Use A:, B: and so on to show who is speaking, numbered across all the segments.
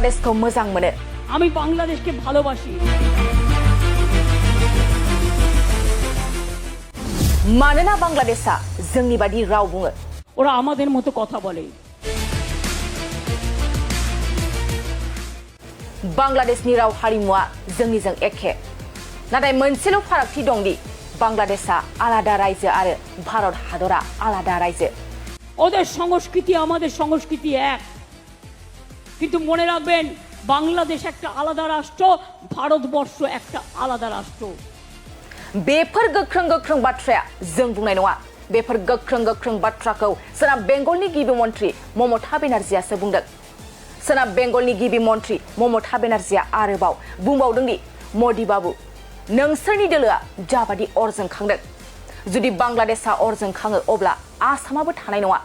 A: बांग्लादेशखौ मोजां मोनो
B: আমি বাংলাদেশকে ভালোবাসি
A: मानोना बांग्लादेशआ जोंनि बादि राव बुङो
B: ওরা আমাদের মতো কথা বলে
A: बांग्लादेशनि राव हारिमुआ जोंनिजों एखे नाथाय मोनसेल' फारागथि दंदि बांग्लादेशआ आलादा रायजो आरो भारत हादरा आलादा रायजो
B: ওদের সংস্কৃতি আমাদের সংস্কৃতি এক কিন্তু মনে রাখবেন বাংলাদেশ একটা আলাদা রাষ্ট্র ভারতবর্ষ একটা আলাদা রাষ্ট্র
A: बेफोर गोख्रों गोख्रों बाथ्राया जों बुंनाय नङा बेफोर गोख्रों गोख्रों बाथ्राखौ सोनाब बेंगलनि गिबि मन्थ्रि ममता बेनार्जीआसो बुंदों सोनाब बेंगलनि गिबि मन्थ्रि ममता बेनार्जीआ आरोबाव बुंबावदों दि मदि बाबु नोंसोरनि दोलोआ जाबादि अर जोंखांदों जुदि बांग्लादेशआ अर जोंखाङो अब्ला आसामाबो थानाय नङा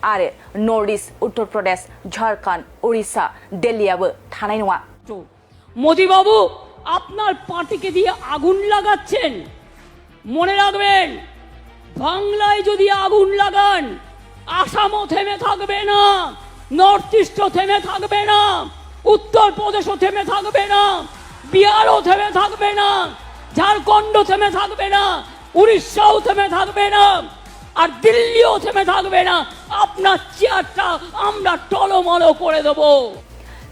A: आरो नर्थ इस्ट उत्तर प्रदेश झारखंड उड़ीसा दिल्लीआबो थानाय नङा
B: মোদি বাবু আপনার পার্টিকে দিয়ে আগুন লাগাচ্ছেন মনে রাখবেন বাংলায় যদি আগুন লাগান আসামও থেমে থাকবে না নর্থ ইস্টও থেমে থাকবে না উত্তর প্রদেশও থেমে থাকবে না বিহারও থেমে থাকবে না ঝাড়খণ্ডও থেমে থাকবে না উড়িষ্যাও থেমে থাকবে না আর দিল্লিও থেমে থাকবে না আপনার চেয়ারটা আমরা টলমল করে দেব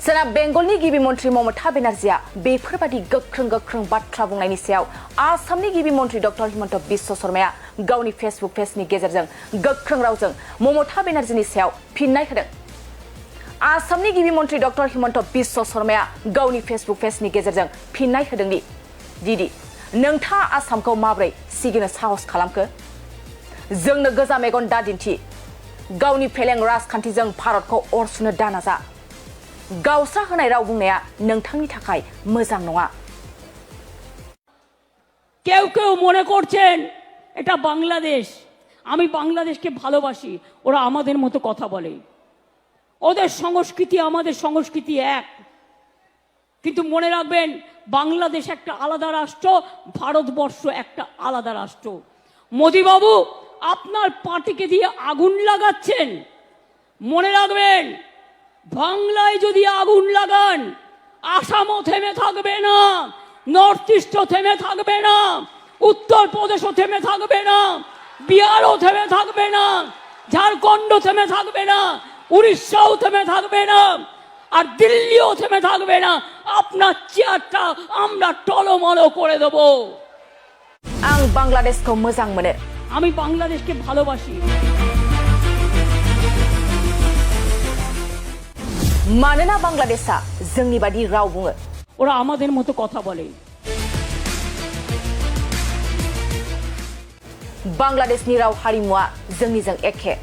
A: सोनाब बेंगलनि गिबि मन्थ्रि ममता बेनार्जीआ बेफोरबादि गोख्रों गोख्रों बाथ्रा बुंनायनि सायाव आसामनि गिबि मन्थ्रि डक्टर हिमन्त बिश्व शर्माया गावनि फेसबुक पेजनि गेजेरजों गोख्रों रावजों ममता बेनार्जीनि सायाव फिननाय होदों आसामनि गिबि मन्थ्रि डक्टर हिमन्त बिश्व शर्माया गावनि फेसबुक पेजनि गेजेरजों फिननाय होदों दि नोंथाङा आसामखौ माब्रै सिगिनो साहस खालामखो जोंनो गोजा मेगन दादिन्थि गावनि फेलें राजखान्थिजों भारतखौ अर सुनो दानाजा गावस्रा होनाय राव बुंनाया नोंथांनि थाखाय मोजां नङा
B: কেউ কেউ মনে করছেন এটা বাংলাদেশ আমি বাংলাদেশকে ভালোবাসি ওরা আমাদের মতো কথা বলে ওদের সংস্কৃতি আমাদের সংস্কৃতি এক কিন্তু মনে রাখবেন বাংলাদেশ একটা আলাদা রাষ্ট্র ভারতবর্ষ একটা আলাদা রাষ্ট্র মোদি বাবু আপনার পার্টিকে দিয়ে আগুন লাগাচ্ছেন মনে রাখবেন বাংলায় যদি আগুন লাগান আসামও থেমে থাকবে না নর্থ ইস্টও থেমে থাকবে না উত্তর প্রদেশও থেমে থাকবে না বিহারও থেমে থাকবে না ঝাড়খণ্ডও থেমে থাকবে না উড়িষ্যাও থেমে থাকবে না আর দিল্লিও থেমে থাকবে না আপনার চেয়ারটা আমরা টলমল করে দেব
A: आं बांग्लादेशखौ मोजां मोनो
B: আমি বাংলাদেশকে ভালোবাসি
A: मानोना बांग्लादेशआ जोंनि बादि राव बुङो
B: ওরা আমাদের মতো কথা বলে
A: बांग्लादेशनि राव हारिमुआ जोंनिजों एखे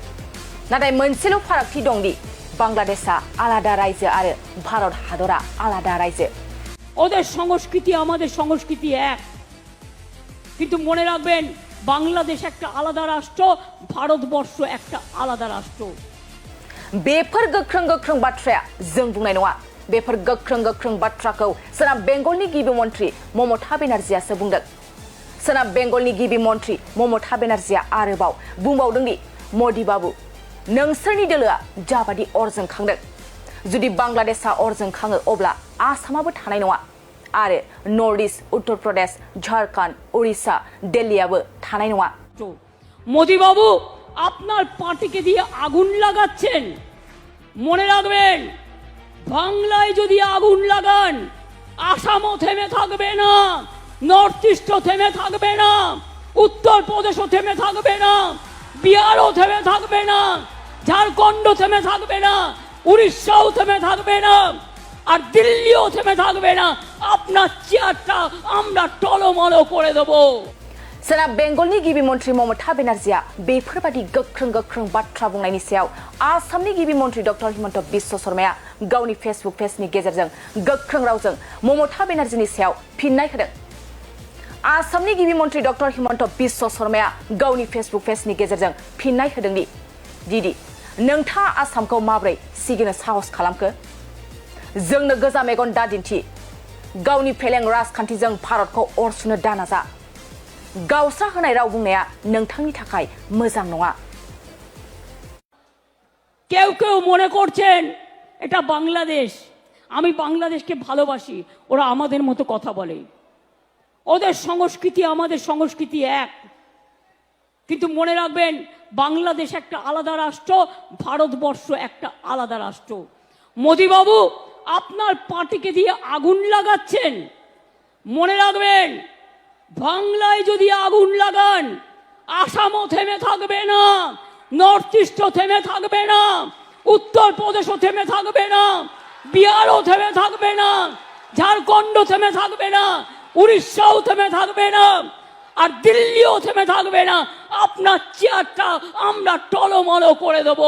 A: नाथाय मोनसेल' फारागथि दंदि बांग्लादेशआ आलादा रायजो आरो भारत हादरा आलादा रायजो
B: ওদের সংস্কৃতি আমাদের সংস্কৃতি এক কিন্তু মনে রাখবেন বাংলাদেশ একটা আলাদা রাষ্ট্র ভারতবর্ষ একটা আলাদা রাষ্ট্র
A: बेफोर गोख्रों गोख्रों बाथ्राया जों बुंनाय नङा बेफोर गोख्रों गोख्रों बाथ्राखौ सोनाब बेंगलनि गिबि मन्थ्रि ममता बेनार्जीआसो बुंदों सोनाब बेंगलनि गिबि मन्थ्रि ममता बेनार्जीआ आरोबाव बुंबावदों दि मदि बाबु नोंसोरनि दोलोआ जाबादि अर जोंखांदों जुदि बांग्लादेशआ अर जोंखाङो अब्ला आसामाबो थानाय नङा आरो नर्थ इस्ट उत्तर प्रदेश झारखंड उड़ीसा दिल्लीआबो थानाय नङा
B: মোদি বাবু আপনার পার্টিকে দিয়ে আগুন লাগাচ্ছেন মনে রাখবেন বাংলায় যদি আগুন লাগান আসামও থেমে থাকবে না নর্থ ইস্টও থেমে থাকবে না উত্তর প্রদেশও থেমে থাকবে না বিহারও থেমে থাকবে না ঝাড়খণ্ডও থেমে থাকবে না উড়িষ্যাও থেমে থাকবে না আর দিল্লিও থেমে থাকবে না আপনার চেয়ারটা আমরা টলমল করে দেব
A: सोनाब बेंगलनि गिबि मन्थ्रि ममता बेनार्जीआ बेफोरबादि गोख्रों गोख्रों बाथ्रा बुंनायनि सायाव आसामनि गिबि मन्थ्रि डक्टर हिमन्त बिश्व शर्माया गावनि फेसबुक पेजनि गेजेरजों गोख्रों रावजों ममता बेनार्जीनि सायाव फिननाय होदों आसामनि गिबि मन्थ्रि डक्टर हिमन्त बिश्व शर्माया गावनि फेसबुक पेजनि गेजेरजों फिननाय होदों दि नोंथाङा आसामखौ माब्रै सिगिनो साहस खालामखो जोंनो गोजा मेगन दादिन्थि गावनि फेलें राजखान्थिजों भारतखौ अर सुनो दानाजा गावस्रा होनाय राव बुंनाया नोंथांनि थाखाय मोजां नङा
B: কেউ কেউ মনে করছেন এটা বাংলাদেশ আমি বাংলাদেশকে ভালোবাসি, ওরা আমাদের মতো কথা বলে। ওদের সংস্কৃতি আমাদের সংস্কৃতি এক, কিন্তু মনে রাখবেন বাংলাদেশ একটা আলাদা রাষ্ট্র, ভারতবর্ষ একটা আলাদা রাষ্ট্র। মোদি বাবু, আপনার পার্টিকে দিয়ে আগুন লাগাচ্ছেন। মনে রাখবেন, বাংলায় যদি আগুন লাগান, আসামও থেমে থাকবে না, নর্থ ইস্টও থেমে থাকবে না, উত্তরপ্রদেশও থেমে থাকবে না, বিহারও থেমে থাকবে না, ঝাড়খণ্ড থেমে থাকবে না, উড়িষ্যাও থেমে থাকবে না, আর দিল্লিও থেমে থাকবে না। আপনার চেয়ারটা আমরা টলমলো করে দেব।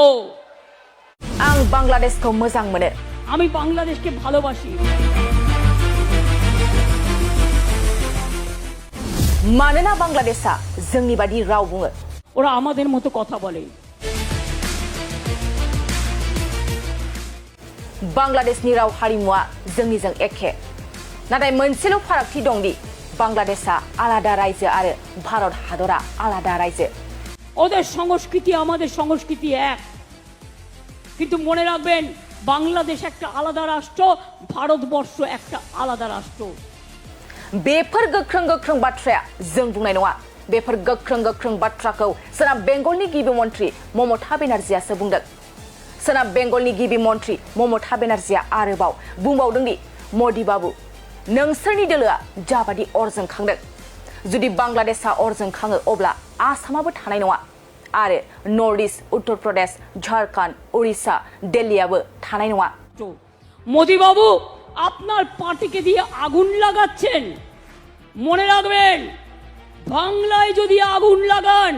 A: आं बांग्लादेशखौ मोजां मोनो।
B: আমি বাংলাদেশকে ভালোবাসি।
A: मानोना बांग्लादेशआ जोंनि बादि राव बुङो।
B: ওরা আমাদের মতো কথা বলে।
A: बांग्लादेशनि राव हारिमुआ जोंनिजों एखे, नाथाय मोनसेल' फारागथि दं दि बांग्लादेशआ आलादा रायजो आरो भारत हादरा आलादा रायजो।
B: ওদের সংস্কৃতি আমাদের সংস্কৃতি এক, কিন্তু মনে রাখবেন বাংলাদেশ একটা আলাদা রাষ্ট্র, ভারতবর্ষ একটা আলাদা রাষ্ট্র।
A: बेफोर गोख्रों गोख्रों बाथ्राया जों बुंनाय नङा। बेफोर गोख्रों गोख्रों बाथ्राखौ सोनाब बेंगलनि गिबि मन्थ्रि ममता बेनार्जीआसो बुंदों। सोनाब बेंगलनि गिबि मन्थ्रि ममता बेनार्जीआ आरोबाव बुंबावदों दि मोदी बाबु, नोंसोरनि दोलोआ जाबादि अर जोंखांदों, जुदि बांग्लादेशआ अर जोंखाङो अब्ला आसामाबो थानाय नङा आरो नर्थ इस्ट, उत्तर प्रदेश, झारखंड, उड़िष्या, दिल्लीआबो थानाय नङा।
B: মোদি বাবু, আপনার পার্টিকে দিয়ে আগুন লাগাচ্ছেন। মনে রাখবেন, বাংলায় যদি আগুন লাগান,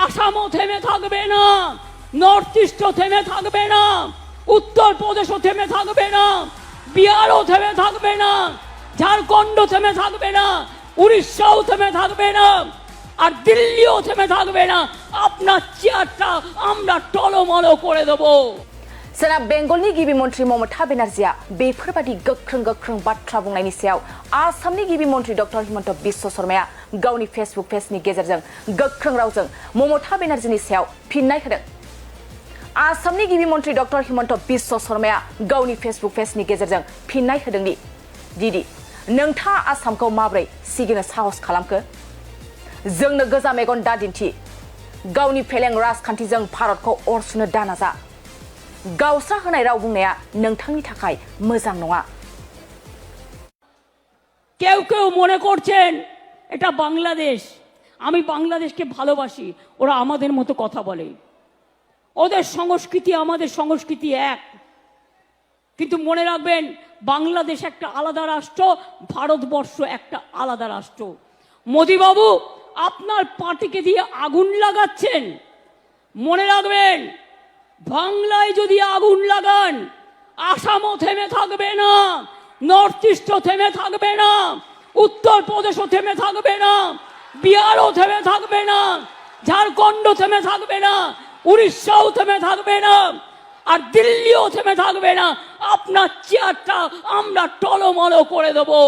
B: আসামও থেমে থাকবে না, নর্থ ইস্টও থেমে থাকবে না, উত্তরপ্রদেশও থেমে থাকবে না, বিহারও থেমে থাকবে না, ঝাড়খণ্ড থেমে থাকবে না, উড়িষ্যাও থেমে থাকবে না, আর দিল্লিও থেমে থাকবে না। আপনার চেয়ারটা আমরা টলমলো করে দেবো।
A: सोनाब बेंगलनि गिबि मन्थ्रि ममता बेनार्जीआ बेफोरबादि गोख्रों गोख्रों बाथ्रा बुंनायनि सायाव आसामनि गिबि मन्थ्रि डक्टर हिमन्त बिश्व शर्माया गावनि फेसबुक पेजनि गेजेरजों गोख्रों रावजों ममता बेनार्जीनि सायाव फिननाय होदों। आसामनि गिबि मन्थ्रि डक्टर हिमन्त बिश्व शर्माया गावनि फेसबुक पेजनि गेजेरजों फिननाय होदों दि नोंथाङा आसामखौ माबोरै सिगिनो साहस खालामखो? जोंनो गोजा मेगन दादिन्थि। गावनि फेलें राजखान्थिजों भारतखौ अरसुनो दानाजा। गावस्रा होनाय राव बुंनाया नोंथांनि थाखाय मोजां नङा।
B: কেউ কেউ মনে করছেন এটা বাংলাদেশ, আমি বাংলাদেশকে ভালোবাসি, ওরা আমাদের মতো কথা বলে। ওদের সংস্কৃতি আমাদের সংস্কৃতি এক, কিন্তু মনে রাখবেন বাংলাদেশ একটা আলাদা রাষ্ট্র, ভারতবর্ষ একটা আলাদা রাষ্ট্র। মোদি বাবু, আপনার পার্টিকে দিয়ে আগুন লাগাচ্ছেন। মনে রাখবেন, বাংলায় যদি আগুন লাগান, আসামও থেমে থাকবে না, নর্থ ইস্টও থেমে থাকবে না, উত্তরপ্রদেশও থেমে থাকবে না, বিহারও থেমে থাকবে না, ঝাড়খণ্ড থেমে থাকবে না, উড়িষ্যাও থেমে থাকবে না, আর দিল্লিও থেমে থাকবে না। আপনার চেয়ারটা আমরা টলমলো করে দেবো।